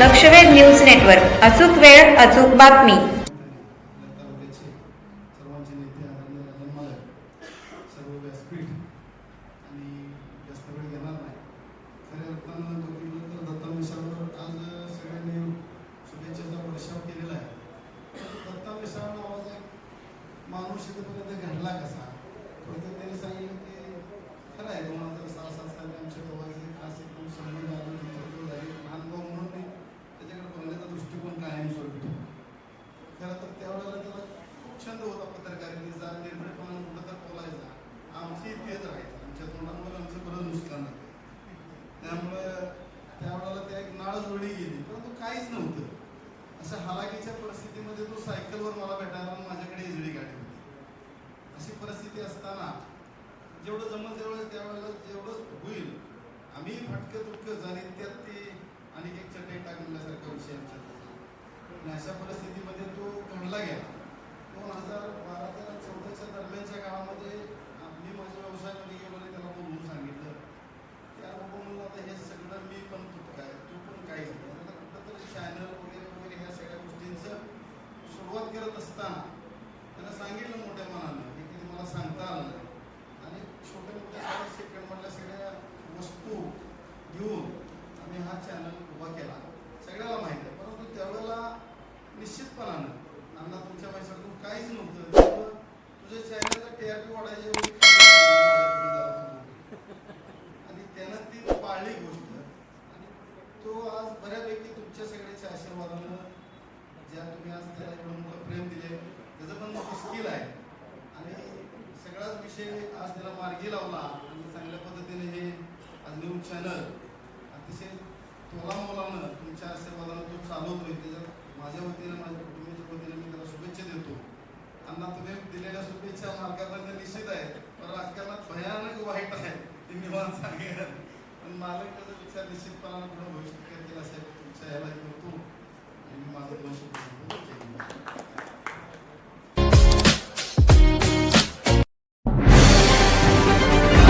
लक्षवेध news network, अचूक वेळ अचूक बातमी। सर्वांचे नेते आदरणीय राजन मालक, सर्व व्यासपीठ आणि जास्त वेळ घेणार नाही। खऱ्या अर्थानं बघितलं तर दत्ता मिसाळवर आज सगळ्यांनी शुभेच्छेचा वर्षाव केलेला आहे। दत्ता मिसाळ नावाचा माणूस इथपर्यंत घडला कसा, थोडक्यात त्यांनी सांगितलं की खरं आहे 2006-7 साली आमच्या दोघांचे खास एकदम संबंध आले, मित्रत्व झाले, लहान भाऊ म्हणून मी त्याच्याकडे बघण्याचा दृष्टिकोन कायम सोडतो। खरं तर त्यावेळेला त्याला खूप छंद होता पत्रकारितेचा, निर्भीडपणाने कुठं तर बोलायचा, आमची तेच राहायचं, आमच्या तोंडामुळे आमचं बरं नुकसान झालं। त्यामुळे त्यावेळेला त्या एक नाळ जोडली गेली, परंतु काहीच नव्हतं। अशा हालाकीच्या परिस्थितीमध्ये तो सायकलवर मला भेटायला माझ्याकडे एजडी गाडी होती। अशी परिस्थिती असताना जेवढं जमल तेवढं त्यावेळेला जेवढं होईल आम्ही फटकं तुटकं झाली, त्यात ती आणि एक चटई टाकण्यासारखा विषय आमच्या आणि अशा परिस्थितीमध्ये तो घडला गेला। 2012-14च्या दरम्यानच्या काळामध्ये मी माझ्या व्यवसायामध्ये गेलो आणि त्याला बोलून सांगितलं, त्या म्हणून आता हे सगळं मी पण तू पण काय झालं, आता कुठंतरी चॅनल वगैरे वगैरे ह्या सगळ्या गोष्टींचं सुरुवात करत असताना त्यांना सांगितलं मोठ्या मनानं की ते मला सांगता आलं नाही आणि छोट्या मोठ्या सेकंडमधल्या सगळ्या वस्तू घेऊन आम्ही हा चॅनल उभा केला, सगळ्याला माहिती आहे। परंतु त्यावेळेला निश्चितपणानं अण्णा तुमच्या माझ्याकडून काहीच नव्हतं, त्यामुळं तुझ्या चॅनलला TRP वाढायची आणि त्यानं ती पाळली गोष्ट आणि तो आज बऱ्यापैकी तुमच्या सगळ्याच्या आशीर्वादानं ज्या तुम्ही आज त्याला एवढं मोठं प्रेम दिले, त्याचं पण मोठं स्किल आहे आणि सगळाच विषय आज त्याला मार्गी लावला आणि चांगल्या पद्धतीने हे आज न्यूज चॅनल अतिशय तोलामोलानं तुमच्या आशीर्वादानं तो चालवतोय। त्याच्यात माझ्या वतीनं माझ्या कुटुंबाच्या वतीनं मी त्याला शुभेच्छा देतो। अण्णा तुम्ही दिलेल्या शुभेच्छा मार्गापर्यंत निश्चित आहे, पण राजकारणात भयानक वाईट आहे ते मी मला सांगेन, पण मालक त्याचा विचार निश्चितपणानं पुढे भविष्यात केला असेल तुमच्या याला करतो आणि मी माझं दोन शब्द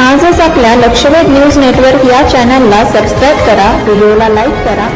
आजच आपल्या लक्षवेध न्यूज नेटवर्क या चॅनलला सबस्क्राईब करा, व्हिडिओला लाईक करा